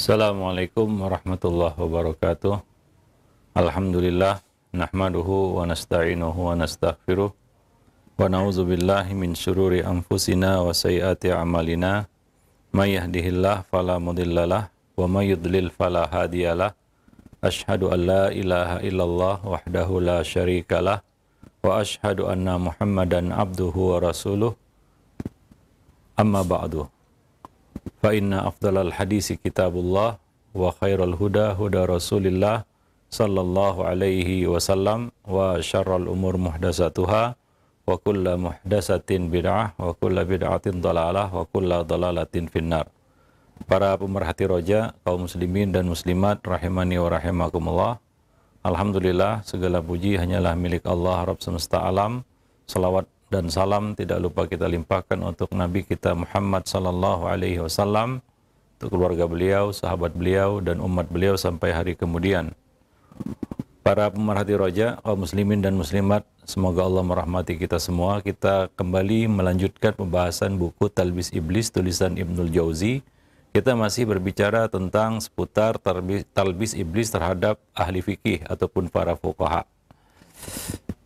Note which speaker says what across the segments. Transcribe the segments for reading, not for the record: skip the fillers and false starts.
Speaker 1: Assalamualaikum warahmatullahi wabarakatuh. Alhamdulillah, nahmaduhu wa nasta'inuhu wa nastaghfiruh wa na'udzu billahi min syururi anfusina wa sayyiati a'malina. May yahdihillahu fala mudhillalah wa may yudlil fala hadiyalah. Asyhadu an la ilaha illallah wahdahu la syarikalah wa asyhadu anna Muhammadan abduhu wa rasuluh. Amma ba'du. Fa inna afdalal hadisi kitabullah wa khairal huda huda Rasulillah sallallahu alaihi wasallam wa syarral umur muhdasatuha wa kulla muhdasatin bid'ah wa kulla bid'atin dalalah wa kulla dalalatin finnar. Para pemerhati roja, kaum muslimin dan muslimat rahimani wa rahimakumullah. Alhamdulillah, segala puji hanyalah milik Allah Rabb semesta alam. Salawat dan salam tidak lupa kita limpahkan untuk Nabi kita Muhammad sallallahu alaihi wasallam, untuk keluarga beliau, sahabat beliau, dan umat beliau sampai hari kemudian. Para pemerhati roja, kaum muslimin dan muslimat, semoga Allah merahmati kita semua. Kita kembali melanjutkan pembahasan buku Talbis Iblis tulisan Ibnul Jauzi. Kita masih berbicara tentang seputar talbis iblis terhadap ahli fikih ataupun para fuqaha.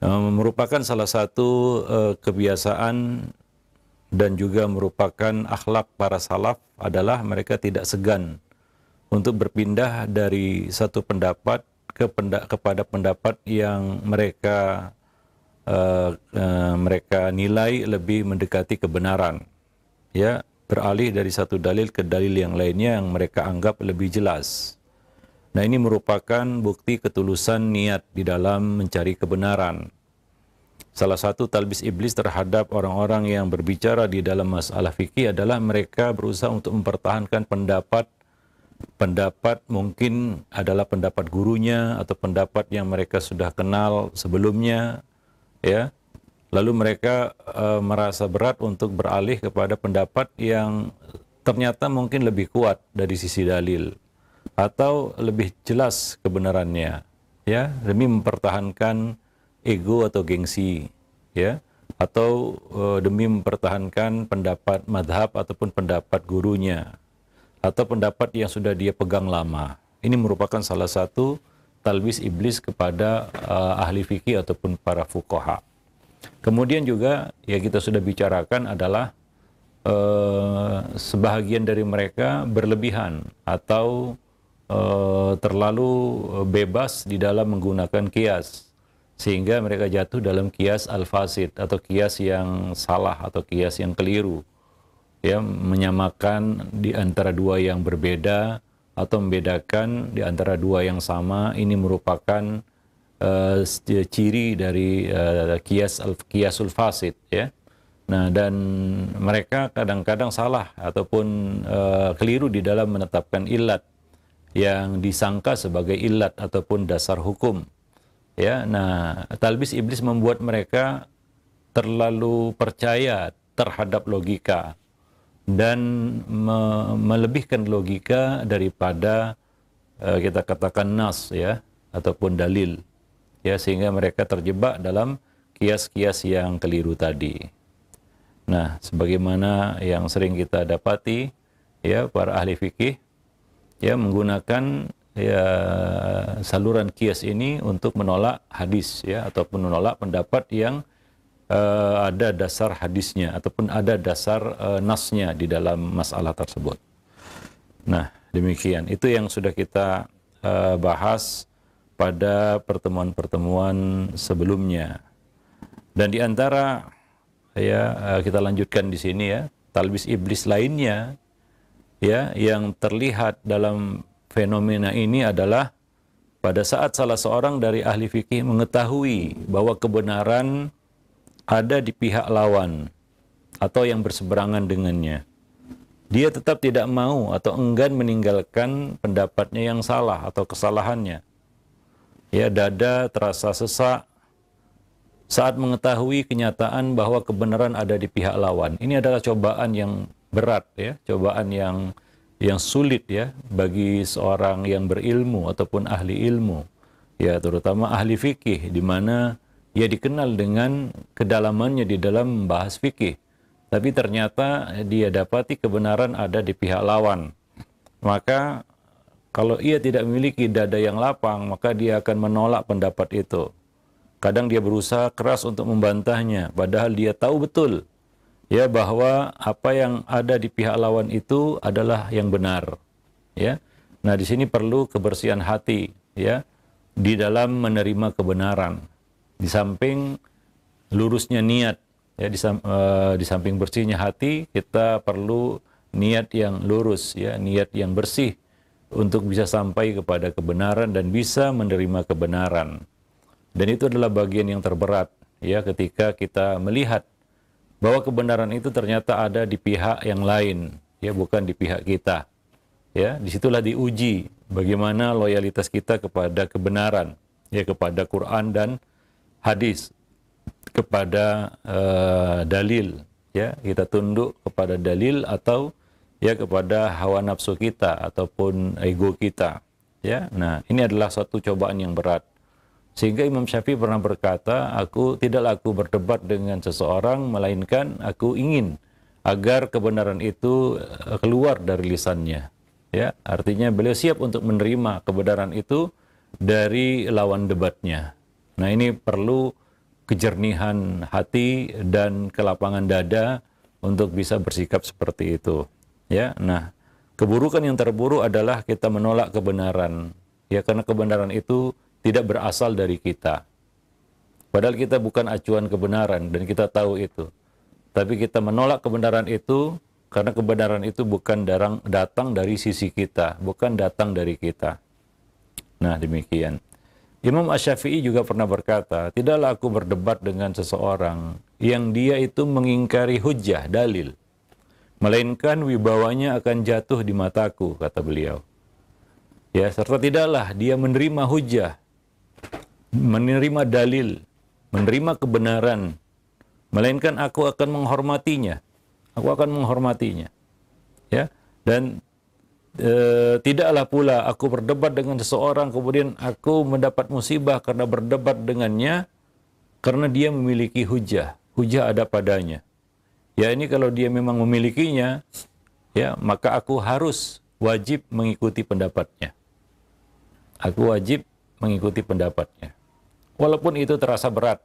Speaker 1: Merupakan salah satu kebiasaan dan juga merupakan akhlak para salaf adalah mereka tidak segan untuk berpindah dari satu pendapat kepada pendapat yang mereka nilai lebih mendekati kebenaran, ya, beralih dari satu dalil ke dalil yang lainnya yang mereka anggap lebih jelas. Nah, ini merupakan bukti ketulusan niat di dalam mencari kebenaran. Salah satu talbis iblis terhadap orang-orang yang berbicara di dalam masalah fikih adalah mereka berusaha untuk mempertahankan pendapat mungkin adalah pendapat gurunya atau pendapat yang mereka sudah kenal sebelumnya, ya. Lalu mereka merasa berat untuk beralih kepada pendapat yang ternyata mungkin lebih kuat dari sisi dalil atau lebih jelas kebenarannya, ya, demi mempertahankan ego atau gengsi, ya, atau demi mempertahankan pendapat madhab ataupun pendapat gurunya atau pendapat yang sudah dia pegang lama. Ini merupakan salah satu talbis iblis kepada ahli fikih ataupun para fuqaha. Kemudian juga ya kita sudah bicarakan adalah sebahagian dari mereka berlebihan atau terlalu bebas di dalam menggunakan kias, sehingga mereka jatuh dalam kias al-fasid atau kias yang salah atau kias yang keliru, ya, menyamakan di antara dua yang berbeda atau membedakan di antara dua yang sama. Ini merupakan ciri dari kiasul fasid, ya. Nah, dan mereka kadang-kadang salah ataupun keliru di dalam menetapkan illat yang disangka sebagai illat ataupun dasar hukum, ya. Nah, talbis iblis membuat mereka terlalu percaya terhadap logika dan melebihkan logika daripada kita katakan nas, ya, ataupun dalil, ya, sehingga mereka terjebak dalam kias-kias yang keliru tadi. Nah, sebagaimana yang sering kita dapati, ya, para ahli fikih, ya, menggunakan, ya, saluran kias ini untuk menolak hadis, ya, ataupun menolak pendapat yang ada dasar hadisnya ataupun ada dasar nasnya di dalam masalah tersebut. Nah, demikian. Itu yang sudah kita bahas pada pertemuan-pertemuan sebelumnya. Dan di antara, ya, kita lanjutkan di sini, ya, talbis iblis lainnya, ya, yang terlihat dalam fenomena ini adalah pada saat salah seorang dari ahli fikih mengetahui bahwa kebenaran ada di pihak lawan atau yang berseberangan dengannya, dia tetap tidak mau atau enggan meninggalkan pendapatnya yang salah atau kesalahannya. Ya, dada terasa sesak saat mengetahui kenyataan bahwa kebenaran ada di pihak lawan. Ini adalah cobaan yang berat, ya, cobaan yang sulit, ya, bagi seorang yang berilmu ataupun ahli ilmu, ya, terutama ahli fikih, di mana ia dikenal dengan kedalamannya di dalam membahas fikih, tapi ternyata dia dapati kebenaran ada di pihak lawan. Maka Kalau ia tidak memiliki dada yang lapang, maka dia akan menolak pendapat itu. Kadang dia berusaha keras untuk membantahnya, padahal dia tahu betul ya bahwa apa yang ada di pihak lawan itu adalah yang benar. Ya. Nah, di sini perlu kebersihan hati ya di dalam menerima kebenaran. Di samping lurusnya niat ya di samping bersihnya hati, kita perlu niat yang lurus ya, niat yang bersih untuk bisa sampai kepada kebenaran dan bisa menerima kebenaran. Dan itu adalah bagian yang terberat ya ketika kita melihat bahwa kebenaran itu ternyata ada di pihak yang lain ya, bukan di pihak kita. Ya, disitulah diuji bagaimana loyalitas kita kepada kebenaran ya, kepada Quran dan hadis, kepada dalil ya, kita tunduk kepada dalil atau ya kepada hawa nafsu kita ataupun ego kita ya. Nah, ini adalah suatu cobaan yang berat. Sehingga Imam Syafi'i pernah berkata, tidaklah aku berdebat dengan seseorang, melainkan aku ingin agar kebenaran itu keluar dari lisannya. Ya, artinya beliau siap untuk menerima kebenaran itu dari lawan debatnya. Nah, ini perlu kejernihan hati dan kelapangan dada untuk bisa bersikap seperti itu. Ya, nah, keburukan yang terburuk adalah kita menolak kebenaran. Ya, karena kebenaran itu tidak berasal dari kita. Padahal kita bukan acuan kebenaran dan kita tahu itu. Tapi kita menolak kebenaran itu karena kebenaran itu bukan datang dari sisi kita, bukan datang dari kita. Nah, demikian. Imam Asy-Syafi'i juga pernah berkata, tidaklah aku berdebat dengan seseorang yang dia itu mengingkari hujjah, dalil. Melainkan wibawanya akan jatuh di mataku, kata beliau. Ya, serta tidaklah dia menerima hujjah, menerima dalil, menerima kebenaran, melainkan aku akan menghormatinya. Aku akan menghormatinya. Ya, dan tidaklah pula aku berdebat dengan seseorang kemudian aku mendapat musibah karena berdebat dengannya karena dia memiliki hujjah. Hujjah ada padanya. Ya, ini kalau dia memang memilikinya, ya, maka aku harus wajib mengikuti pendapatnya. Aku wajib mengikuti pendapatnya. Walaupun itu terasa berat.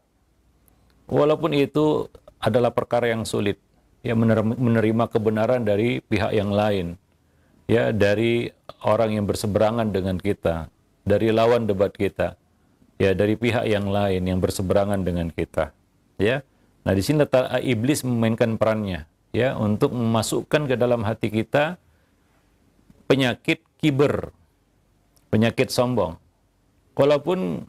Speaker 1: Walaupun itu adalah perkara yang sulit. Ya, menerima kebenaran dari pihak yang lain. Ya, dari orang yang berseberangan dengan kita, dari lawan debat kita. Ya, dari pihak yang lain yang berseberangan dengan kita. Ya. Nah, di sini letak iblis memainkan perannya, ya, untuk memasukkan ke dalam hati kita penyakit kiber, penyakit sombong. Walaupun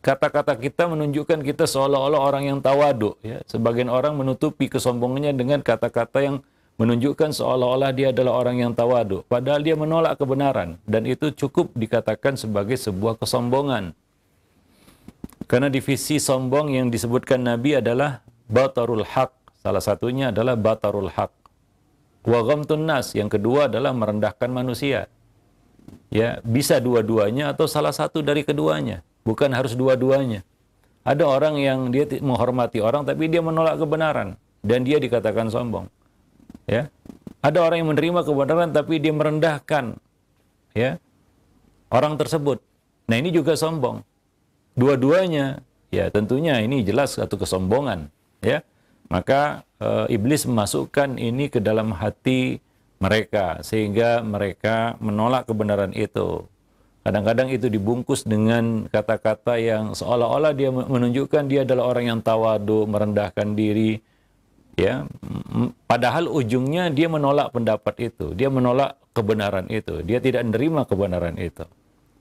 Speaker 1: kata-kata kita menunjukkan kita seolah-olah orang yang tawadu, ya. Sebagian orang menutupi kesombongannya dengan kata-kata yang menunjukkan seolah-olah dia adalah orang yang tawadu, padahal dia menolak kebenaran, dan itu cukup dikatakan sebagai sebuah kesombongan. Karena divisi sombong yang disebutkan Nabi adalah batarul haq, salah satunya adalah batarul haq. Wa ghamtun nas, yang kedua adalah merendahkan manusia. Ya, bisa dua-duanya atau salah satu dari keduanya. Bukan harus dua-duanya. Ada orang yang dia menghormati orang tapi dia menolak kebenaran dan dia dikatakan sombong. Ya. Ada orang yang menerima kebenaran tapi dia merendahkan ya orang tersebut. Nah, ini juga sombong. Dua-duanya ya tentunya ini jelas satu kesombongan, ya. Maka iblis memasukkan ini ke dalam hati mereka sehingga mereka menolak kebenaran itu. Kadang-kadang itu dibungkus dengan kata-kata yang seolah-olah dia menunjukkan dia adalah orang yang tawadu, merendahkan diri, ya. Padahal ujungnya dia menolak pendapat itu, dia menolak kebenaran itu, dia tidak menerima kebenaran itu.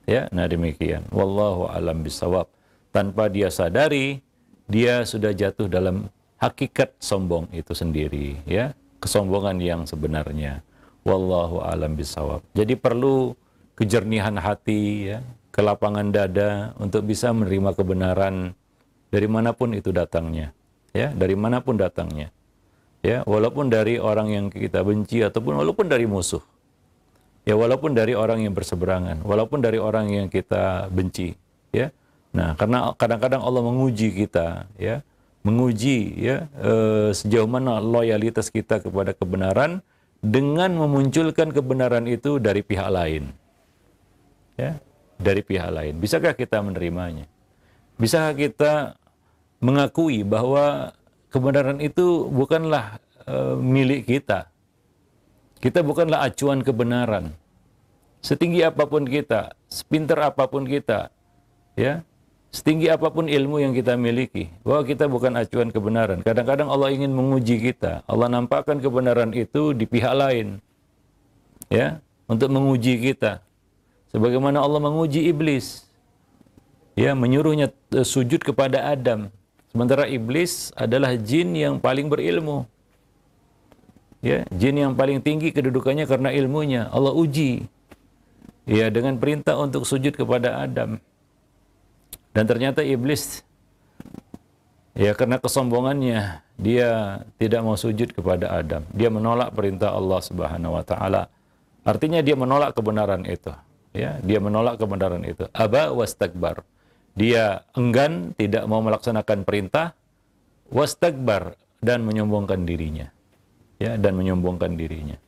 Speaker 1: Ya, nah demikian. Wallahu a'lam bishawab. Tanpa dia sadari, dia sudah jatuh dalam hakikat sombong itu sendiri, ya. Kesombongan yang sebenarnya. Wallahu a'lam bishawab. Jadi perlu kejernihan hati, ya, kelapangan dada untuk bisa menerima kebenaran dari manapun itu datangnya, ya, dari manapun datangnya, ya, walaupun dari orang yang kita benci ataupun walaupun dari musuh, ya, walaupun dari orang yang berseberangan, walaupun dari orang yang kita benci, ya. Nah, karena kadang-kadang Allah menguji kita, ya, menguji, ya, sejauh mana loyalitas kita kepada kebenaran dengan memunculkan kebenaran itu dari pihak lain. ya, dari pihak lain. Bisakah kita menerimanya? Bisakah kita mengakui bahwa kebenaran itu bukanlah milik kita? Kita bukanlah acuan kebenaran. Setinggi apapun kita, sepintar apapun kita, ya, setinggi apapun ilmu yang kita miliki, bahwa kita bukan acuan kebenaran. Kadang-kadang Allah ingin menguji kita. Allah nampakkan kebenaran itu di pihak lain, ya, untuk menguji kita. Sebagaimana Allah menguji iblis, ya, menyuruhnya sujud kepada Adam. Sementara iblis adalah jin yang paling berilmu. Ya, jin yang paling tinggi kedudukannya karena ilmunya. Allah uji, ya, dengan perintah untuk sujud kepada Adam. Dan ternyata iblis, ya, karena kesombongannya, dia tidak mau sujud kepada Adam. Dia menolak perintah Allah Subhanahu wa taala. Artinya dia menolak kebenaran itu, ya, dia menolak kebenaran itu. Aba wastakbar. Dia enggan, tidak mau melaksanakan perintah, wastakbar, dan menyombongkan dirinya. Ya, dan menyombongkan dirinya.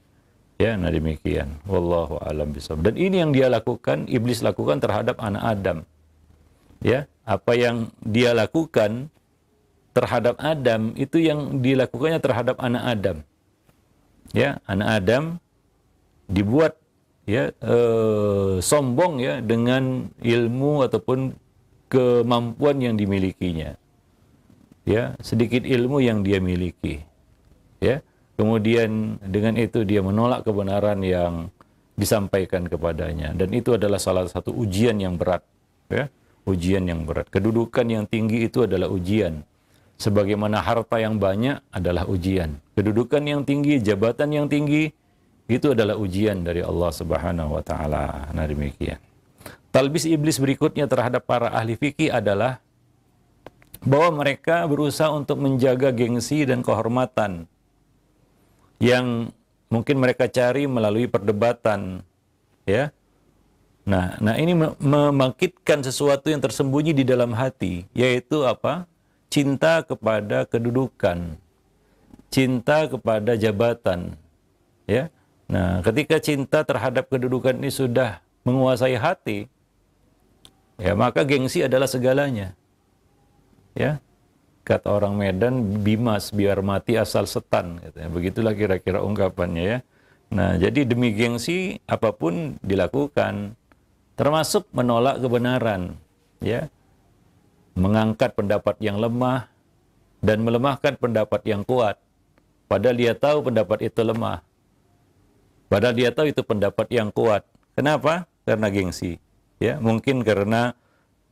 Speaker 1: Ya, nah demikian. Wallahu a'lam bishawab. Dan ini yang dia lakukan, iblis lakukan terhadap anak Adam. Ya, apa yang dia lakukan terhadap Adam itu yang dilakukannya terhadap anak Adam. Ya, anak Adam dibuat, ya, sombong, ya, dengan ilmu ataupun kemampuan yang dimilikinya. Ya, sedikit ilmu yang dia miliki. Ya. Kemudian dengan itu dia menolak kebenaran yang disampaikan kepadanya. Dan itu adalah salah satu ujian yang berat. Ya? Ujian yang berat. Kedudukan yang tinggi itu adalah ujian. Sebagaimana harta yang banyak adalah ujian. Kedudukan yang tinggi, jabatan yang tinggi, itu adalah ujian dari Allah Subhanahu wa taala. Nah demikian. Talbis iblis berikutnya terhadap para ahli fikih adalah bahwa mereka berusaha untuk menjaga gengsi dan kehormatan yang mungkin mereka cari melalui perdebatan, ya. Nah ini membangkitkan sesuatu yang tersembunyi di dalam hati, yaitu apa? Cinta kepada kedudukan, cinta kepada jabatan, ya. Nah, ketika cinta terhadap kedudukan ini sudah menguasai hati, ya, maka gengsi adalah segalanya. Ya. Kata orang Medan, bimas biar mati asal setan, katanya. Begitulah kira-kira ungkapannya, ya. Nah, jadi demi gengsi apapun dilakukan, termasuk menolak kebenaran, ya. Mengangkat pendapat yang lemah dan melemahkan pendapat yang kuat. Padahal dia tahu pendapat itu lemah. Padahal dia tahu itu pendapat yang kuat. Kenapa? Karena gengsi. Ya, mungkin karena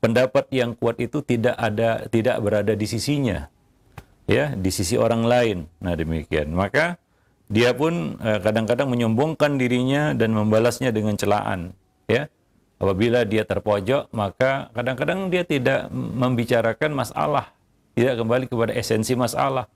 Speaker 1: pendapat yang kuat itu tidak berada di sisinya, ya, di sisi orang lain. Nah demikian. Maka dia pun kadang-kadang menyombongkan dirinya dan membalasnya dengan celaan. Ya, apabila dia terpojok, maka kadang-kadang dia tidak membicarakan masalah, tidak kembali kepada esensi masalah,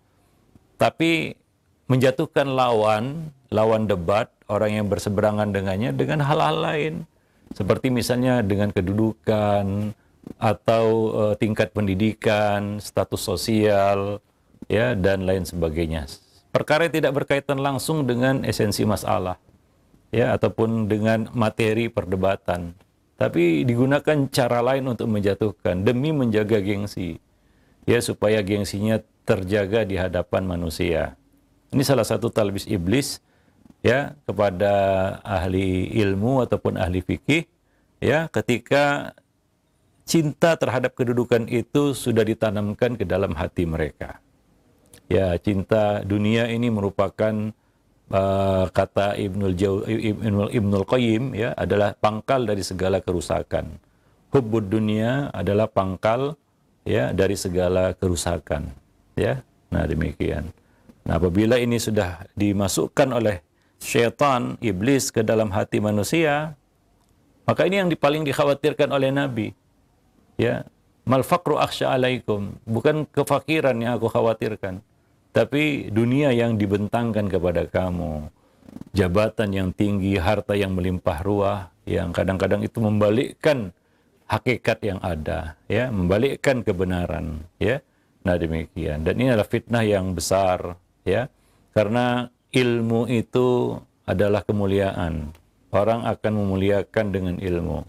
Speaker 1: tapi menjatuhkan lawan debat, orang yang berseberangan dengannya dengan hal-hal lain, seperti misalnya dengan kedudukan, atau tingkat pendidikan, status sosial, ya, dan lain sebagainya. Perkara yang tidak berkaitan langsung dengan esensi masalah, ya, ataupun dengan materi perdebatan, tapi digunakan cara lain untuk menjatuhkan demi menjaga gengsi, ya, supaya gengsinya terjaga di hadapan manusia. Ini salah satu talbis iblis, ya, kepada ahli ilmu ataupun ahli fikih, ya, ketika cinta terhadap kedudukan itu sudah ditanamkan ke dalam hati mereka. Ya, cinta dunia ini merupakan kata Ibnul Qayyim, ya, adalah pangkal dari segala kerusakan. Hubbud dunia adalah pangkal, ya, dari segala kerusakan, ya. Nah demikian. Nah, apabila ini sudah dimasukkan oleh syaitan, iblis, ke dalam hati manusia, maka ini yang paling dikhawatirkan oleh Nabi. Ya, mal faqru akhsha alaikum, bukan kefakiran yang aku khawatirkan, tapi dunia yang dibentangkan kepada kamu, jabatan yang tinggi, harta yang melimpah ruah, yang kadang-kadang itu membalikkan hakikat yang ada, ya, membalikkan kebenaran, ya. Nah demikian. Dan ini adalah fitnah yang besar, ya, karena ilmu itu adalah kemuliaan. Orang akan memuliakan dengan ilmu.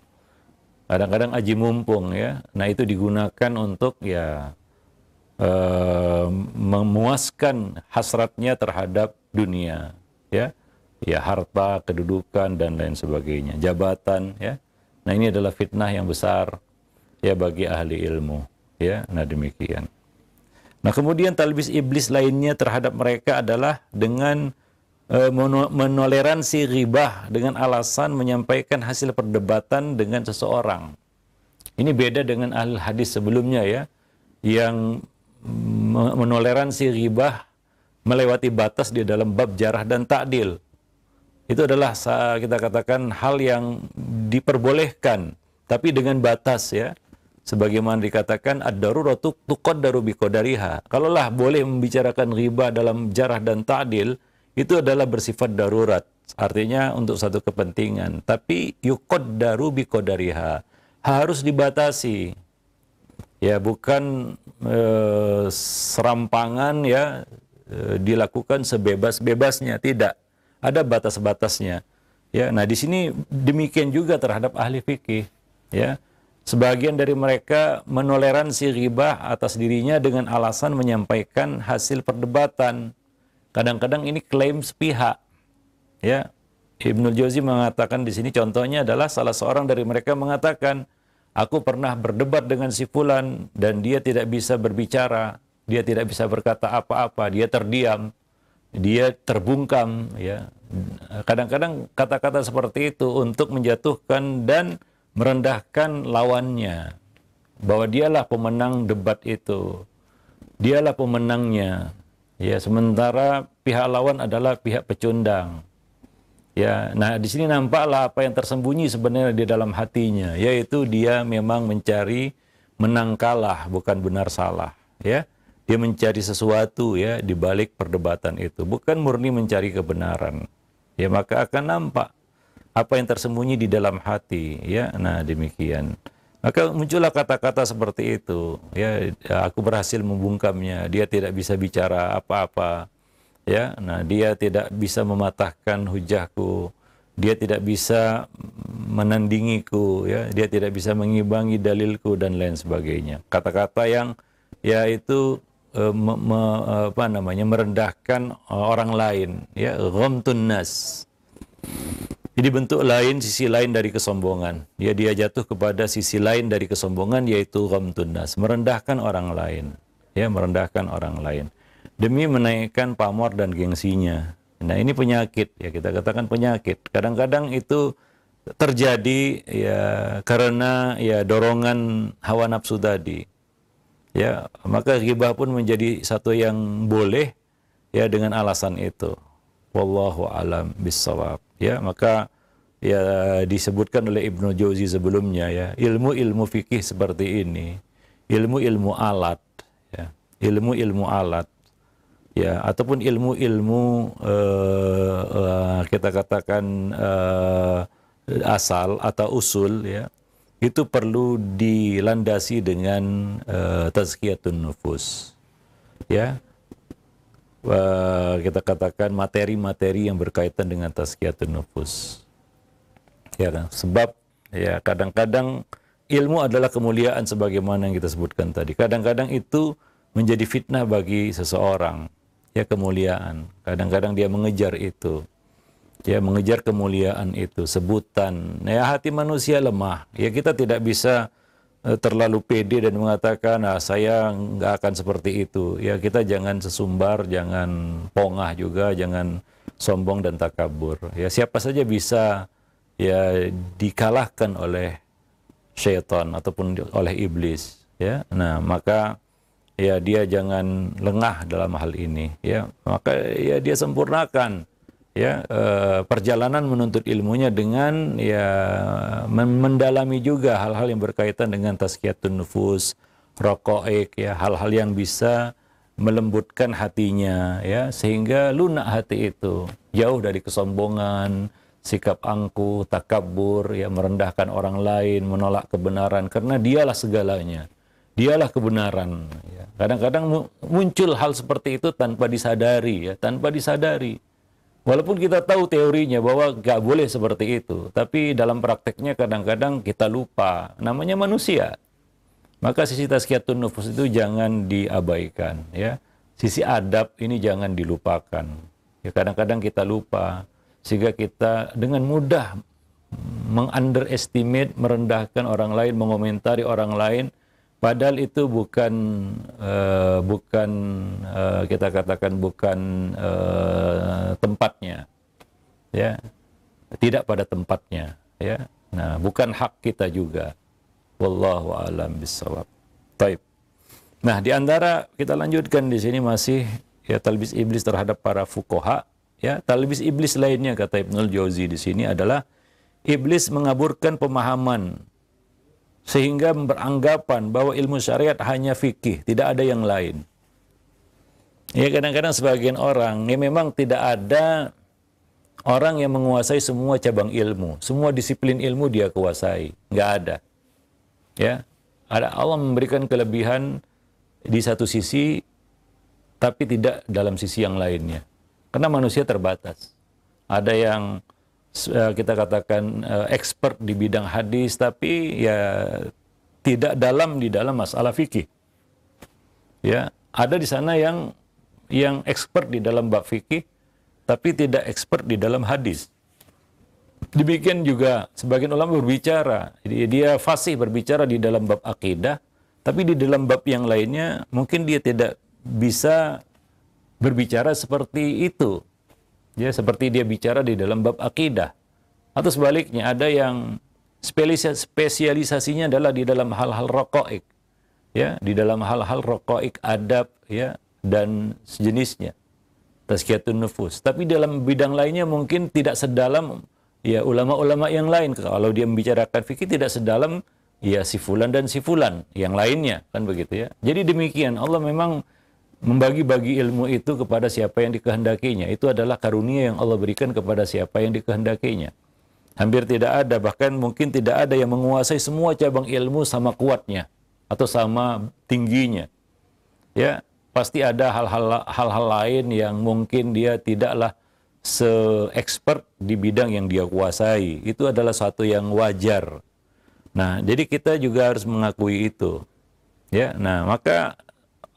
Speaker 1: Kadang-kadang aji mumpung ya. Nah, itu digunakan untuk ya memuaskan hasratnya terhadap dunia, ya, ya harta, kedudukan dan lain sebagainya, jabatan, ya. Nah, ini adalah fitnah yang besar ya bagi ahli ilmu, ya. Nah, demikian. Nah, kemudian talbis iblis lainnya terhadap mereka adalah dengan menoleransi ghibah dengan alasan menyampaikan hasil perdebatan dengan seseorang. Ini beda dengan ahli hadis sebelumnya ya, yang menoleransi ghibah melewati batas di dalam bab jarah dan ta'dil. Itu adalah kita katakan hal yang diperbolehkan, tapi dengan batas ya. Sebagaimana dikatakan ad-daruratu tuqaddaru biqadariha. Kalaulah boleh membicarakan ghibah dalam jarah dan ta'dil, itu adalah bersifat darurat. Artinya untuk satu kepentingan, tapi yuqaddaru biqadariha. Harus dibatasi. Ya, bukan serampangan ya dilakukan sebebas-bebasnya, tidak. Ada batas-batasnya. Ya, nah di sini demikian juga terhadap ahli fikih, ya. Sebagian dari mereka menoleransi ghibah atas dirinya dengan alasan menyampaikan hasil perdebatan. Kadang-kadang ini klaim sepihak. Ya. Ibnul Jauzi mengatakan di sini contohnya adalah salah seorang dari mereka mengatakan, aku pernah berdebat dengan si fulan dan dia tidak bisa berbicara, dia tidak bisa berkata apa-apa, dia terdiam, dia terbungkam, ya. Kadang-kadang kata-kata seperti itu untuk menjatuhkan dan merendahkan lawannya, bahwa dialah pemenang debat itu, dialah pemenangnya, ya. Sementara pihak lawan adalah pihak pecundang. Ya, nah di sini nampaklah apa yang tersembunyi sebenarnya di dalam hatinya, yaitu dia memang mencari menang kalah, bukan benar salah, ya. Dia mencari sesuatu ya di balik perdebatan itu, bukan murni mencari kebenaran. Ya, maka akan nampak apa yang tersembunyi di dalam hati, ya. Nah, demikian. Maka muncullah kata-kata seperti itu, ya, aku berhasil membungkamnya, dia tidak bisa bicara apa-apa. Ya, nah dia tidak bisa mematahkan hujahku, dia tidak bisa menandingiku, ya, dia tidak bisa mengimbangi dalilku dan lain sebagainya. Kata-kata yang yaitu merendahkan orang lain, ya, ghamtun nas. Jadi bentuk lain, sisi lain dari kesombongan. Ya, dia jatuh kepada sisi lain dari kesombongan, yaitu ghamtun nas, merendahkan orang lain, ya, merendahkan orang lain demi menaikkan pamor dan gengsinya. Nah, ini penyakit, ya, kita katakan penyakit. Kadang-kadang itu terjadi ya karena ya dorongan hawa nafsu tadi. Ya, maka ghibah pun menjadi satu yang boleh ya dengan alasan itu. Wallahu alam bissawab. Ya, maka ya disebutkan oleh Ibnu Jauzi sebelumnya ya, ilmu-ilmu fikih seperti ini, ilmu-ilmu alat, ya, ilmu-ilmu alat. Ya, ataupun ilmu-ilmu kita katakan asal atau usul, ya, itu perlu dilandasi dengan tazkiyatun nufus, ya. Kita katakan materi-materi yang berkaitan dengan tazkiyatun nufus, ya kan? Sebab ya kadang-kadang ilmu adalah kemuliaan sebagaimana yang kita sebutkan tadi. Kadang-kadang itu menjadi fitnah bagi seseorang. Ya, kemuliaan. Kadang-kadang dia mengejar itu. Ya, mengejar kemuliaan itu, sebutan. Ya, hati manusia lemah. Ya, kita tidak bisa terlalu pede dan mengatakan, nah, saya nggak akan seperti itu. Ya, kita jangan sesumbar, jangan pongah juga, jangan sombong dan takabur. Ya, siapa saja bisa ya dikalahkan oleh syaitan ataupun oleh iblis. Ya, nah maka ya dia jangan lengah dalam hal ini, ya, maka ya dia sempurnakan ya perjalanan menuntut ilmunya dengan ya mendalami juga hal-hal yang berkaitan dengan tazkiyatun nufus, raqaiq, ya, hal-hal yang bisa melembutkan hatinya, ya, sehingga lunak hati itu, jauh dari kesombongan, sikap angkuh, takabur, ya, merendahkan orang lain, menolak kebenaran karena dialah segalanya. Dialah kebenaran. Kadang-kadang muncul hal seperti itu tanpa disadari, ya, tanpa disadari. Walaupun kita tahu teorinya bahwa nggak boleh seperti itu, tapi dalam prakteknya kadang-kadang kita lupa. Namanya manusia. Maka sisi tazkiyatun nufus itu jangan diabaikan, ya. Sisi adab ini jangan dilupakan. Ya, kadang-kadang kita lupa sehingga kita dengan mudah mengunderestimate, merendahkan orang lain, mengomentari orang lain, padahal itu bukan kita katakan bukan tempatnya, ya, tidak pada tempatnya, ya. Nah, bukan hak kita juga. Wallahu a'lam bishawab. Taib. Nah, di antara kita lanjutkan di sini masih ya talbis iblis terhadap para fuqaha, ya. Talbis iblis lainnya kata Ibnul Jauzi di sini adalah iblis mengaburkan pemahaman sehingga beranggapan bahwa ilmu syariat hanya fikih, tidak ada yang lain. Ya, kadang-kadang sebagian orang, ya memang tidak ada orang yang menguasai semua cabang ilmu, semua disiplin ilmu dia kuasai, nggak ada. Ya, ada Allah memberikan kelebihan di satu sisi, tapi tidak dalam sisi yang lainnya. Karena manusia terbatas. Ada yang kita katakan expert di bidang hadis, tapi ya tidak di dalam masalah fikih. Ya, ada di sana yang expert di dalam bab fikih, tapi tidak expert di dalam hadis. Demikian juga sebagian ulama berbicara, dia fasih berbicara di dalam bab akidah, tapi di dalam bab yang lainnya mungkin dia tidak bisa berbicara seperti itu. Ya, seperti dia bicara di dalam bab akidah. Atau sebaliknya, ada yang spesialisasinya adalah di dalam hal-hal raqaiq. Ya, di dalam hal-hal raqaiq, adab, ya, dan sejenisnya. Tazkiyatun nufus. Tapi dalam bidang lainnya mungkin tidak sedalam ya ulama-ulama yang lain. Kalau dia membicarakan fikih tidak sedalam ya si fulan dan si fulan yang lainnya, kan begitu ya. Jadi demikian, Allah memang membagi-bagi ilmu itu kepada siapa yang dikehendakinya. Itu adalah karunia yang Allah berikan kepada siapa yang dikehendakinya. Hampir tidak ada, bahkan mungkin tidak ada yang menguasai semua cabang ilmu sama kuatnya atau sama tingginya. Ya, pasti ada hal-hal lain yang mungkin dia tidaklah se-expert di bidang yang dia kuasai. Itu adalah satu yang wajar. Nah, jadi kita juga harus mengakui itu. Ya, nah maka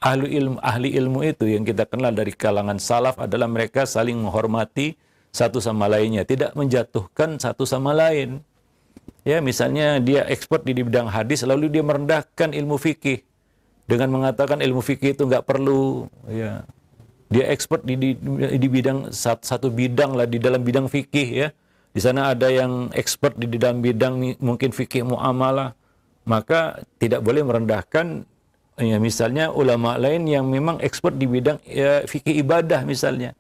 Speaker 1: ahli ilmu itu yang kita kenal dari kalangan salaf adalah mereka saling menghormati satu sama lainnya, tidak menjatuhkan satu sama lain. Ya, misalnya dia expert di bidang hadis, lalu dia merendahkan ilmu fikih dengan mengatakan ilmu fikih itu nggak perlu. Ya, dia expert di bidang satu bidang lah, di dalam bidang fikih, ya. Di sana ada yang expert di dalam bidang mungkin fikih muamalah, maka tidak boleh merendahkan ya misalnya ulama lain yang memang expert di bidang ya, fikih ibadah misalnya,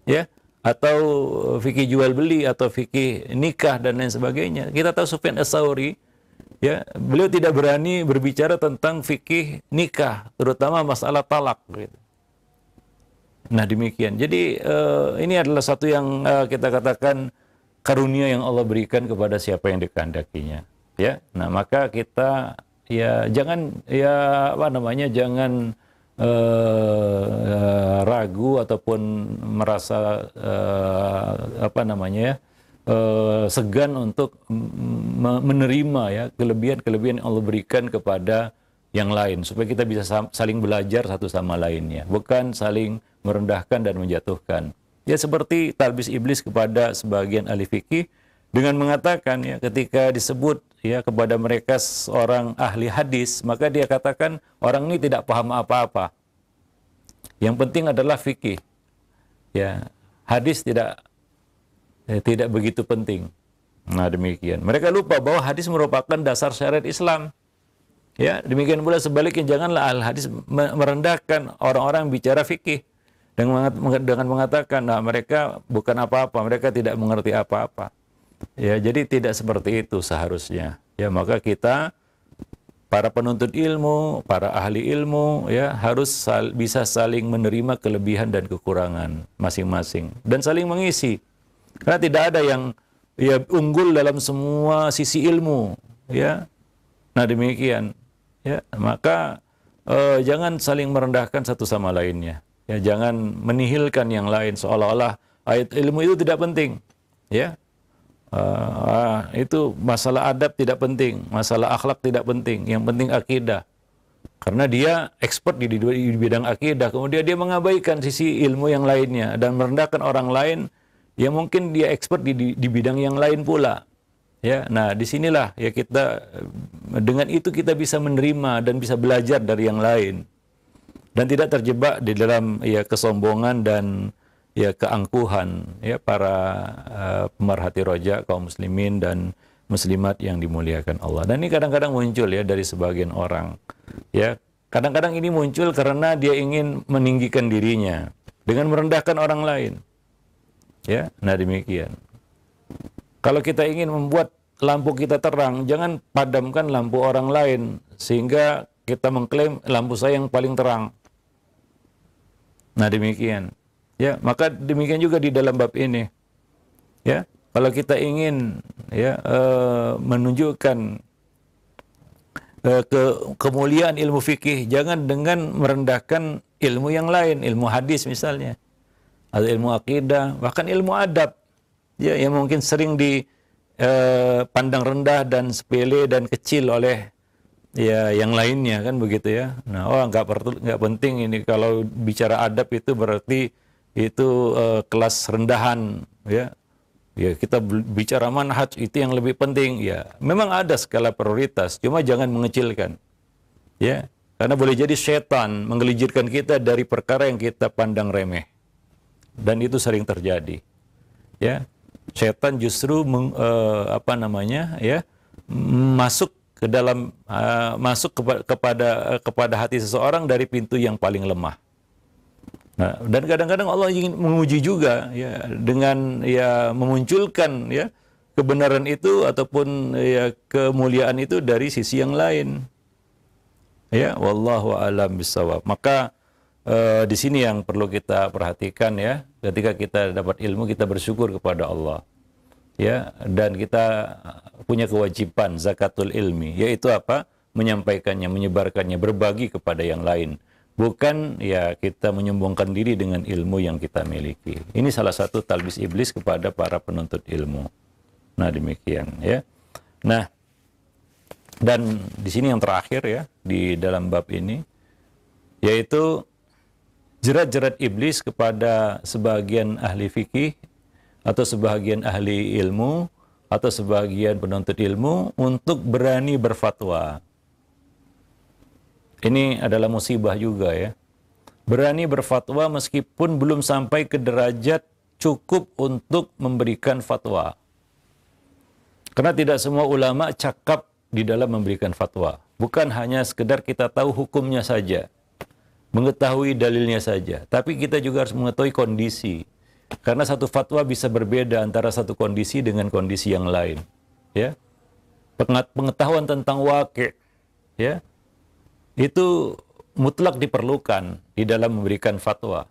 Speaker 1: ya, atau fikih jual beli atau fikih nikah dan lain sebagainya. Kita tahu Sufyan Ats-Tsauri, ya, beliau tidak berani berbicara tentang fikih nikah, terutama masalah talak gitu. Nah, demikian. Jadi ini adalah satu yang kita katakan karunia yang Allah berikan kepada siapa yang dikehendakinya, ya. Nah, maka kita ya jangan jangan ragu ataupun merasa segan untuk menerima ya kelebihan yang Allah berikan kepada yang lain, supaya kita bisa saling belajar satu sama lainnya, bukan saling merendahkan dan menjatuhkan. Ya, seperti talbis iblis kepada sebagian ahli fikih dengan mengatakan ya ketika disebut ya kepada mereka seorang ahli hadis, maka dia katakan orang ini tidak paham apa-apa. Yang penting adalah fikih. Ya, hadis tidak begitu penting. Nah, demikian. Mereka lupa bahwa hadis merupakan dasar syariat Islam. Ya, demikian pula sebaliknya, janganlah ahli hadis merendahkan orang-orang bicara fikih dengan mengatakan nah mereka bukan apa-apa, mereka tidak mengerti apa-apa. Ya, jadi tidak seperti itu seharusnya. Ya, maka kita para penuntut ilmu, para ahli ilmu ya harus bisa saling menerima kelebihan dan kekurangan masing-masing dan saling mengisi. Karena tidak ada yang ya unggul dalam semua sisi ilmu, ya. Nah, demikian. Ya, maka jangan saling merendahkan satu sama lainnya. Ya, jangan menihilkan yang lain seolah-olah ilmu itu tidak penting, ya. Itu masalah adab tidak penting, masalah akhlak tidak penting, yang penting akidah. Karena dia expert di bidang akidah, kemudian dia mengabaikan sisi ilmu yang lainnya dan merendahkan orang lain yang mungkin dia expert di bidang yang lain pula. Ya, nah disinilah ya kita dengan itu kita bisa menerima dan bisa belajar dari yang lain dan tidak terjebak di dalam ya kesombongan dan ya keangkuhan ya para pemerhati roja kaum muslimin dan muslimat yang dimuliakan Allah. Dan ini kadang-kadang muncul ya dari sebagian orang. Ya, kadang-kadang ini muncul karena dia ingin meninggikan dirinya dengan merendahkan orang lain. Ya, nah demikian. Kalau kita ingin membuat lampu kita terang, jangan padamkan lampu orang lain sehingga kita mengklaim lampu saya yang paling terang. Nah demikian. Ya, maka demikian juga di dalam bab ini. Ya, kalau kita ingin ya menunjukkan kemuliaan ilmu fikih, jangan dengan merendahkan ilmu yang lain, ilmu hadis misalnya, atau ilmu akidah, bahkan ilmu adab. Ya, yang mungkin sering dipandang rendah dan sepele dan kecil oleh ya yang lainnya kan begitu ya. Nah, nggak penting ini kalau bicara adab itu berarti itu kelas rendahan ya. Ya kita bicara manhaj itu yang lebih penting ya. Memang ada skala prioritas, cuma jangan mengecilkan. Ya, karena boleh jadi setan menggelincirkan kita dari perkara yang kita pandang remeh. Dan itu sering terjadi. Ya. Setan justru masuk ke dalam kepada hati seseorang dari pintu yang paling lemah. Nah, dan kadang-kadang Allah ingin menguji juga ya dengan ya memunculkan ya kebenaran itu ataupun ya kemuliaan itu dari sisi yang lain. Ya, wallahu a'lam bishawab. Maka di sini yang perlu kita perhatikan ya, ketika kita dapat ilmu kita bersyukur kepada Allah. Ya, dan kita punya kewajiban zakatul ilmi, yaitu apa? Menyampaikannya, menyebarkannya, berbagi kepada yang lain. Bukan ya kita menyombongkan diri dengan ilmu yang kita miliki. Ini salah satu talbis iblis kepada para penuntut ilmu. Nah, demikian ya. Nah, dan di sini yang terakhir ya di dalam bab ini yaitu jerat-jerat iblis kepada sebagian ahli fikih atau sebagian ahli ilmu atau sebagian penuntut ilmu untuk berani berfatwa. Ini adalah musibah juga ya. Berani berfatwa meskipun belum sampai ke derajat cukup untuk memberikan fatwa. Karena tidak semua ulama cakap di dalam memberikan fatwa. Bukan hanya sekedar kita tahu hukumnya saja, mengetahui dalilnya saja, tapi kita juga harus mengetahui kondisi. Karena satu fatwa bisa berbeda antara satu kondisi dengan kondisi yang lain. Ya, pengetahuan tentang wakil, ya, itu mutlak diperlukan di dalam memberikan fatwa.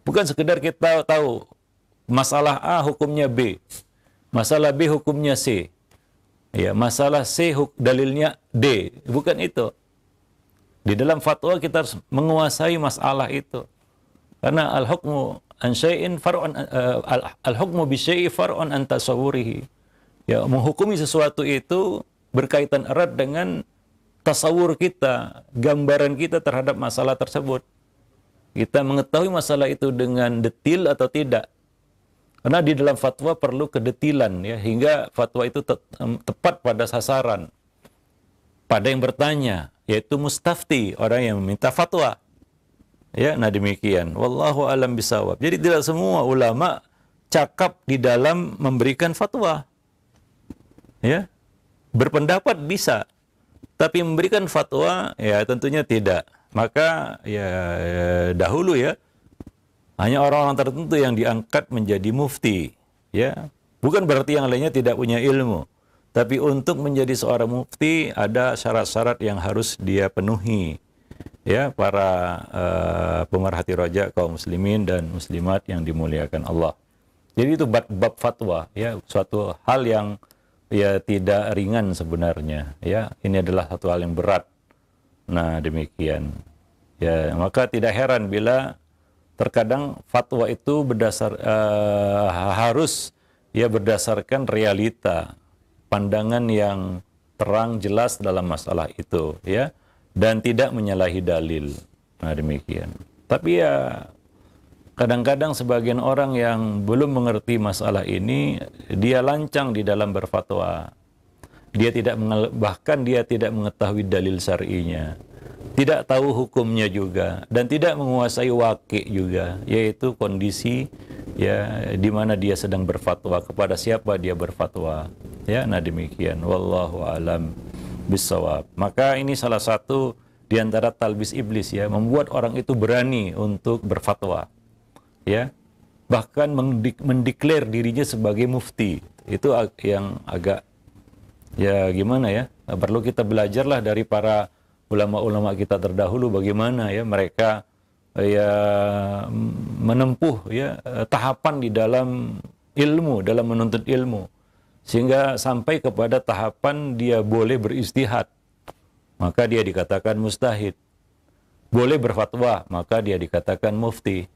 Speaker 1: Bukan sekedar kita tahu masalah A hukumnya B, masalah B hukumnya C, ya, masalah C dalilnya D. Bukan itu. Di dalam fatwa kita harus menguasai masalah itu. Karena al-hukmu an syai'in far'un al-hukmu bi syai'i far'un an tasawwurihi. Ya, menghukumi sesuatu itu berkaitan erat dengan tasawur kita, gambaran kita terhadap masalah tersebut. Kita mengetahui masalah itu dengan detil atau tidak. Karena di dalam fatwa perlu kedetilan ya, hingga fatwa itu tepat pada sasaran. Pada yang bertanya, yaitu mustafti, orang yang meminta fatwa. Ya, nah demikian. Wallahu alam bisawab. Jadi tidak semua ulama cakap di dalam memberikan fatwa. Ya. Berpendapat bisa, tapi memberikan fatwa ya tentunya tidak. Maka ya dahulu ya hanya orang-orang tertentu yang diangkat menjadi mufti, ya. Bukan berarti yang lainnya tidak punya ilmu. Tapi untuk menjadi seorang mufti ada syarat-syarat yang harus dia penuhi. Ya, para pemerhati roja kaum muslimin dan muslimat yang dimuliakan Allah. Jadi itu bab fatwa, ya, suatu hal yang ya tidak ringan sebenarnya, ya. Ini adalah satu hal yang berat. Nah, demikian. Ya, maka tidak heran bila terkadang fatwa itu harus ya berdasarkan realita, pandangan yang terang jelas dalam masalah itu, ya, dan tidak menyalahi dalil. Nah, demikian. Tapi ya kadang-kadang sebagian orang yang belum mengerti masalah ini, dia lancang di dalam berfatwa. Dia tidak bahkan dia tidak mengetahui dalil syar'inya, tidak tahu hukumnya juga, dan tidak menguasai waqi' juga, yaitu kondisi ya di mana dia sedang berfatwa, kepada siapa dia berfatwa. Ya, nah demikian. Wallahu alam bissawab. Maka ini salah satu di antara talbis iblis, ya, membuat orang itu berani untuk berfatwa. Ya. Bahkan mendeklar dirinya sebagai mufti. Itu yang agak ya gimana ya? Perlu kita belajarlah dari para ulama-ulama kita terdahulu bagaimana ya mereka ya menempuh ya tahapan di dalam ilmu, dalam menuntut ilmu, sehingga sampai kepada tahapan dia boleh beristihad, maka dia dikatakan mustahid. Boleh berfatwa, maka dia dikatakan mufti.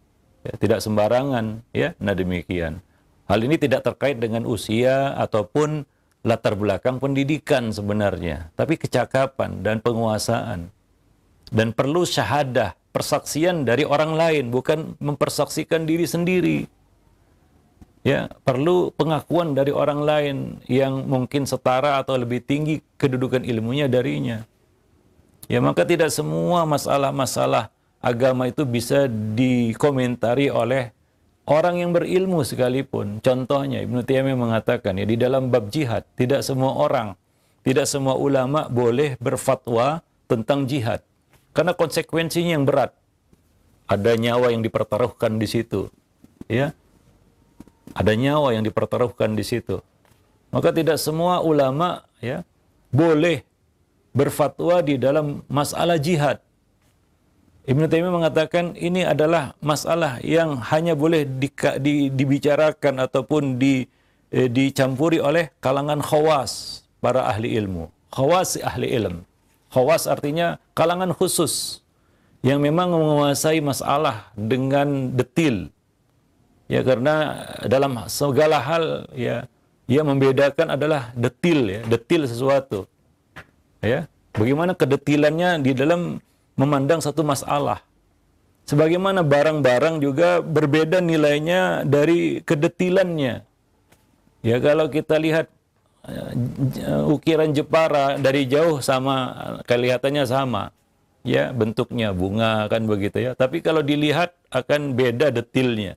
Speaker 1: Ya, tidak sembarangan, ya. Nah demikian. Hal ini tidak terkait dengan usia ataupun latar belakang pendidikan sebenarnya, tapi kecakapan dan penguasaan. Dan perlu syahadah, persaksian dari orang lain, bukan mempersaksikan diri sendiri. Ya, perlu pengakuan dari orang lain yang mungkin setara atau lebih tinggi kedudukan ilmunya darinya. Ya, maka tidak semua masalah-masalah agama itu bisa dikomentari oleh orang yang berilmu sekalipun. Contohnya Ibnu Taimiyah mengatakan ya di dalam bab jihad, tidak semua orang, tidak semua ulama boleh berfatwa tentang jihad karena konsekuensinya yang berat. Ada nyawa yang dipertaruhkan di situ. Ya. Ada nyawa yang dipertaruhkan di situ. Maka tidak semua ulama ya boleh berfatwa di dalam masalah jihad. Ibnu Taimiyah mengatakan ini adalah masalah yang hanya boleh dibicarakan ataupun dicampuri oleh kalangan khawas, para ahli ilmu. Khawas ahli ilm. Khawas artinya kalangan khusus yang memang menguasai masalah dengan detil. Ya, karena dalam segala hal ya yang membedakan adalah detil, ya, detil sesuatu. Ya, bagaimana kedetilannya di dalam memandang satu masalah. Sebagaimana barang-barang juga berbeda nilainya dari kedetilannya. Ya, kalau kita lihat ukiran Jepara dari jauh sama, kelihatannya sama. Ya, bentuknya bunga kan begitu ya. Tapi kalau dilihat akan beda detilnya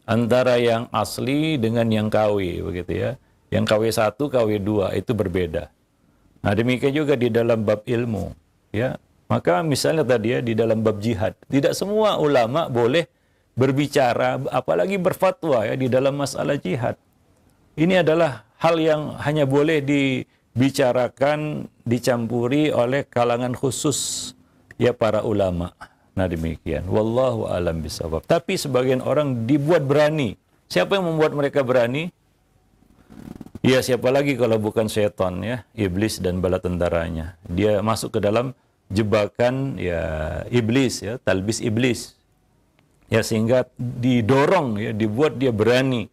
Speaker 1: antara yang asli dengan yang KW begitu ya. Yang KW1, KW2 itu berbeda. Nah, demikian juga di dalam bab ilmu, ya. Maka misalnya tadi ya di dalam bab jihad, tidak semua ulama boleh berbicara apalagi berfatwa ya di dalam masalah jihad. Ini adalah hal yang hanya boleh dibicarakan, dicampuri oleh kalangan khusus ya para ulama. Nah, demikian. Wallahu a'lam bishawab. Tapi sebagian orang dibuat berani. Siapa yang membuat mereka berani? Ya, siapa lagi kalau bukan setan ya, iblis dan bala tentaranya. Dia masuk ke dalam jebakan ya iblis ya, talbis iblis. Ya, sehingga didorong ya, dibuat dia berani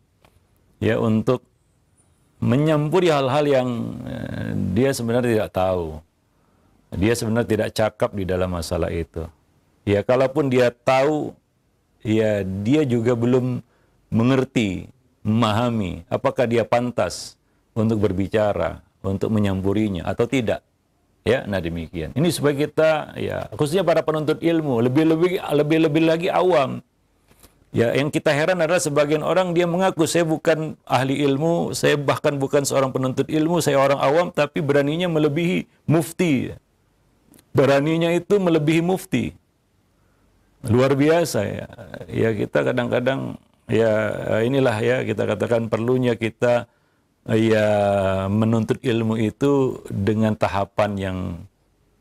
Speaker 1: ya untuk menyampuri hal-hal yang dia sebenarnya tidak tahu. Dia sebenarnya tidak cakap di dalam masalah itu. Ya, kalaupun dia tahu, ya dia juga belum mengerti, memahami apakah dia pantas untuk berbicara, untuk menyampurinya atau tidak. Ya, nah demikian. Ini supaya kita, ya khususnya para penuntut ilmu, lebih lagi awam. Ya, yang kita heran adalah sebagian orang dia mengaku saya bukan ahli ilmu, saya bahkan bukan seorang penuntut ilmu, saya orang awam, tapi beraninya melebihi mufti. Beraninya itu melebihi mufti. Luar biasa ya. Ya, kita kadang-kadang ya inilah ya kita katakan perlunya kita ya menuntut ilmu itu dengan tahapan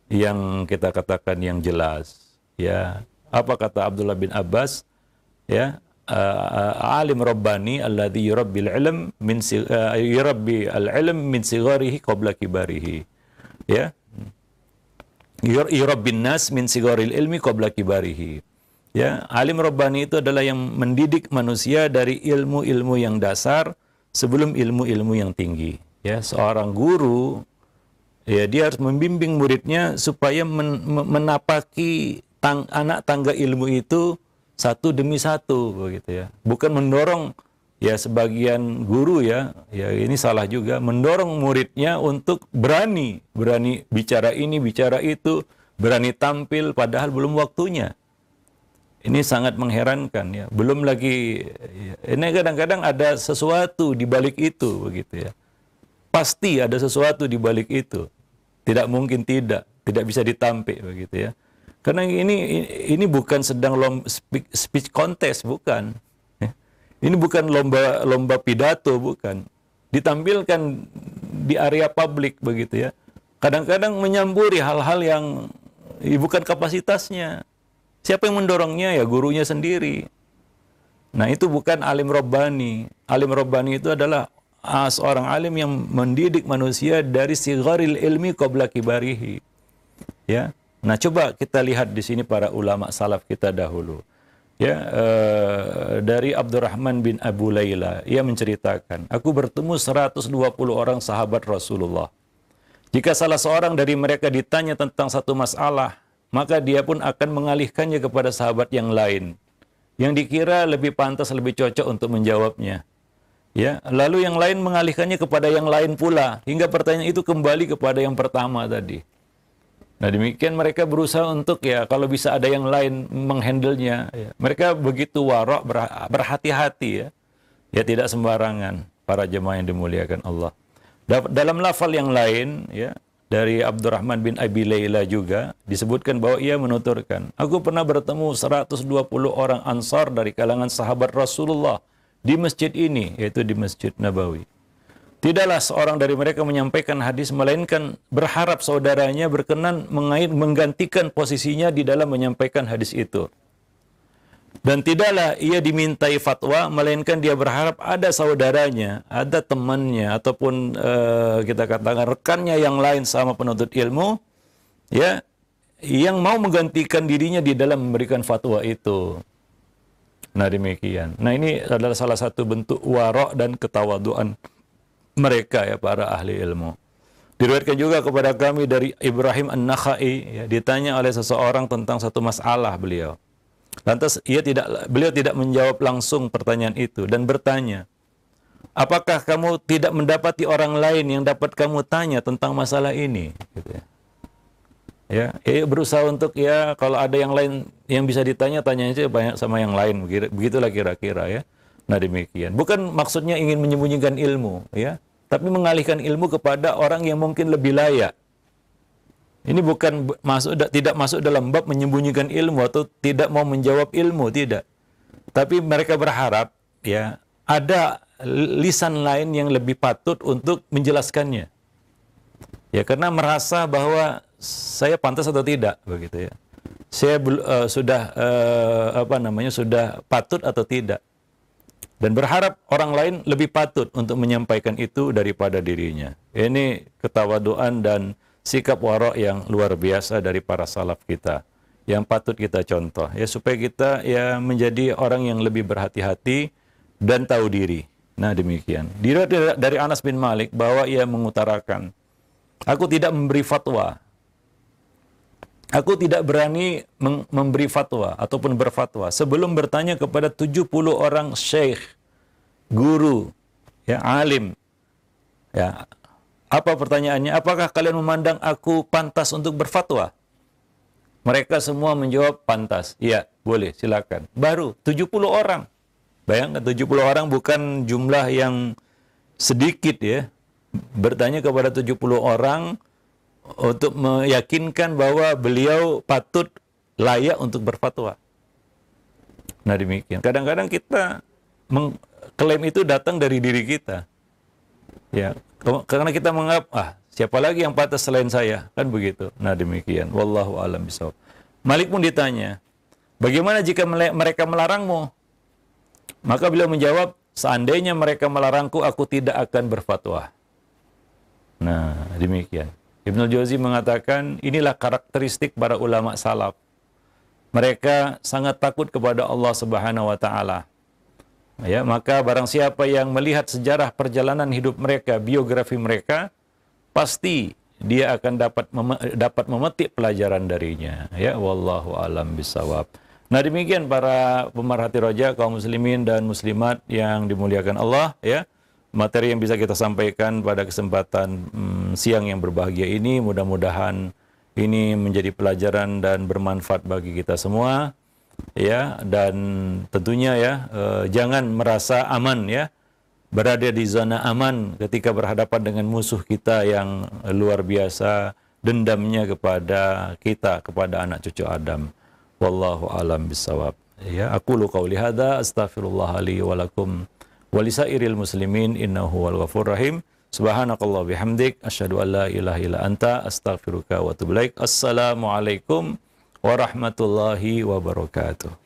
Speaker 1: yang kita katakan yang jelas. Ya, apa kata Abdullah bin Abbas? Ya, alim rabbani alladhi yurabbil ilm min yurabbi al-ilm min sigharihi qabla kibarihi. Ya. Yurabbin nas min sigharil ilmi qabla kibarihi. Ya, alim Rabbani itu adalah yang mendidik manusia dari ilmu-ilmu yang dasar sebelum ilmu-ilmu yang tinggi. Ya, seorang guru, ya, dia harus membimbing muridnya supaya menapaki anak tangga ilmu itu satu demi satu, begitu ya. Bukan mendorong, ya, sebagian guru, ya ini salah juga, mendorong muridnya untuk berani bicara ini, bicara itu, berani tampil padahal belum waktunya. Ini sangat mengherankan, ya. Belum lagi, ya, ini kadang-kadang ada sesuatu di balik itu, begitu ya. Pasti ada sesuatu di balik itu. Tidak mungkin tidak bisa ditampik, begitu ya. Karena ini bukan sedang speech contest, bukan. Ya. Ini bukan lomba pidato, bukan. Ditampilkan di area publik, begitu ya. Kadang-kadang menyamburi hal-hal yang bukan kapasitasnya. Siapa yang mendorongnya? Ya gurunya sendiri. Nah, itu bukan alim Rabbani. Alim Rabbani itu adalah seorang alim yang mendidik manusia dari sigharil ilmi qabla kibarihi. Ya. Nah, coba kita lihat di sini para ulama salaf kita dahulu. Ya, dari Abdurrahman bin Abu Layla, ia menceritakan, aku bertemu 120 orang sahabat Rasulullah. Jika salah seorang dari mereka ditanya tentang satu masalah, maka dia pun akan mengalihkannya kepada sahabat yang lain, yang dikira lebih pantas, lebih cocok untuk menjawabnya. Ya, lalu yang lain mengalihkannya kepada yang lain pula, hingga pertanyaan itu kembali kepada yang pertama tadi. Nah, demikian mereka berusaha untuk, ya, kalau bisa ada yang lain menghandlenya. Ya. Mereka begitu warok, berhati-hati, ya. Ya, tidak sembarangan para jemaah yang dimuliakan Allah. Dalam lafal yang lain, ya, dari Abdurrahman bin Abi Layla juga disebutkan bahwa ia menuturkan, aku pernah bertemu 120 orang Ansar dari kalangan sahabat Rasulullah di masjid ini, yaitu di Masjid Nabawi. Tidaklah seorang dari mereka menyampaikan hadis melainkan berharap saudaranya berkenan menggantikan posisinya di dalam menyampaikan hadis itu. Dan tidaklah ia dimintai fatwa, melainkan dia berharap ada saudaranya, ada temannya, ataupun kita katakan rekannya yang lain sama penuntut ilmu, ya, yang mau menggantikan dirinya di dalam memberikan fatwa itu. Nah, demikian. Nah, ini adalah salah satu bentuk warok dan ketawaduan mereka, ya, para ahli ilmu. Diriwayatkan juga kepada kami dari Ibrahim An-Nakhai, ya, ditanya oleh seseorang tentang satu masalah beliau. Lantas beliau tidak menjawab langsung pertanyaan itu dan bertanya, apakah kamu tidak mendapati orang lain yang dapat kamu tanya tentang masalah ini? Gitu ya. Ya, berusaha untuk, ya, kalau ada yang lain yang bisa ditanya, tanya aja banyak sama yang lain. Begitulah kira-kira, ya. Nah, demikian. Bukan maksudnya ingin menyembunyikan ilmu, ya, tapi mengalihkan ilmu kepada orang yang mungkin lebih layak. Ini bukan tidak masuk dalam bab menyembunyikan ilmu atau tidak mau menjawab ilmu, tidak. Tapi mereka berharap, ya, ada lisan lain yang lebih patut untuk menjelaskannya. Ya, karena merasa bahwa saya pantas atau tidak, begitu ya. Saya sudah patut atau tidak. Dan berharap orang lain lebih patut untuk menyampaikan itu daripada dirinya. Ini ketawaduan dan sikap warok yang luar biasa dari para salaf kita, yang patut kita contoh, ya, supaya kita, ya, menjadi orang yang lebih berhati-hati dan tahu diri. Nah, demikian. Diriwayatkan dari Anas bin Malik bahwa ia mengutarakan, aku tidak memberi fatwa. Aku tidak berani memberi fatwa ataupun berfatwa sebelum bertanya kepada 70 orang syekh, guru, ya, alim. Ya, apa pertanyaannya? Apakah kalian memandang aku pantas untuk berfatwa? Mereka semua menjawab pantas. Iya, boleh, silakan. Baru 70 orang. Bayangkan 70 orang bukan jumlah yang sedikit, ya. Bertanya kepada 70 orang untuk meyakinkan bahwa beliau patut layak untuk berfatwa. Nah, demikian. Kadang-kadang kita mengklaim itu datang dari diri kita. Ya, karena kita menganggap, siapa lagi yang pantas selain saya, kan begitu. Nah, demikian. Wallahu a'lam bishawab. Malik pun ditanya, bagaimana jika mereka melarangmu? Maka beliau menjawab, seandainya mereka melarangku, aku tidak akan berfatwa. Nah, demikian. Ibnul Jauzi mengatakan, inilah karakteristik para ulama salaf. mereka sangat takut kepada Allah Subhanahu wa taala. Ya, maka barang siapa yang melihat sejarah perjalanan hidup mereka, biografi mereka, pasti dia akan dapat memetik pelajaran darinya. Ya, wallahu alam bisawab. Nah, demikian para pemerhati roja, kaum muslimin dan muslimat yang dimuliakan Allah, ya. Materi yang bisa kita sampaikan pada kesempatan siang yang berbahagia ini, mudah-mudahan ini menjadi pelajaran dan bermanfaat bagi kita semua, ya. Dan tentunya ya, jangan merasa aman, ya, berada di zona aman ketika berhadapan dengan musuh kita yang luar biasa dendamnya kepada kita, kepada anak cucu Adam. Wallahu alam bisawab. Ya, aqulu qauli hadza astaghfirullah li wa lakum wa lisairil muslimin innahu wal ghafurur rahim. Subhanakallah bihamdik asyhadu an la ilaha illa anta astaghfiruka wa atubu ilaik. Assalamualaikum warahmatullahi wabarakatuh.